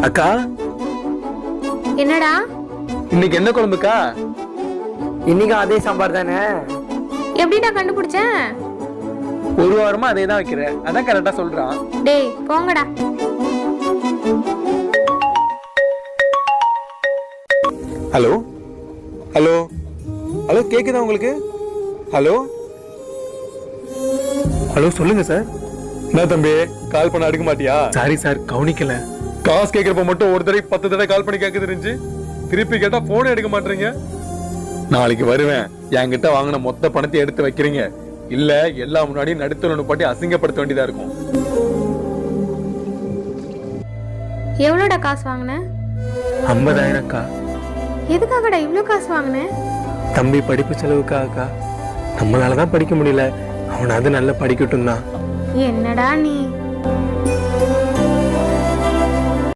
அக்கா, என்னடா இன்னைக்கு என்ன குழம்புக்கா? இன்னைக்கு அதே சாம்பார் தானே? எப்படிடா கண்டுபிடிச்சேன்? ஒரு வாரமா அதே தான் வைக்கிறேன், அதான் கரெக்டா சொல்றான். டேய் போங்கடா. ஹலோ ஹலோ ஹலோ, கேக்குதா உங்களுக்கு? ஹலோ ஹலோ, சொல்லுங்க சார். என்ன தம்பி, கால் பண்ண எடுக்க மாட்டியா? சாரி சார், கவனிக்கல. காசு கேட்கறப்ப மட்டும் ஒரு தடவை 10 தடவை கால் பண்ணி கேட்க தெரிஞ்சு திருப்பி கேட்டா போனே எடுக்க மாட்டீங்க. நாளைக்கு வருவேன், என்கிட்ட வாங்கின மொத்த பணத்தை எடுத்து வைக்கிறீங்க, இல்ல எல்லா முன்னாடியும் நடுத்தல பாட்டி அசிங்கப்படுத்த வேண்டியதா இருக்கும். எவ்வளோடா காசு வாங்கின? 50,000 அக்கா. எதுக்காகடா இவ்வளோ காசு வாங்கின? தம்பி படிப்பு செலவுக்கா அக்கா. நம்மளாலதான் படிக்க முடியல, அவனாவது நல்லா படிக்கட்டும் தான். என்னடா நீ?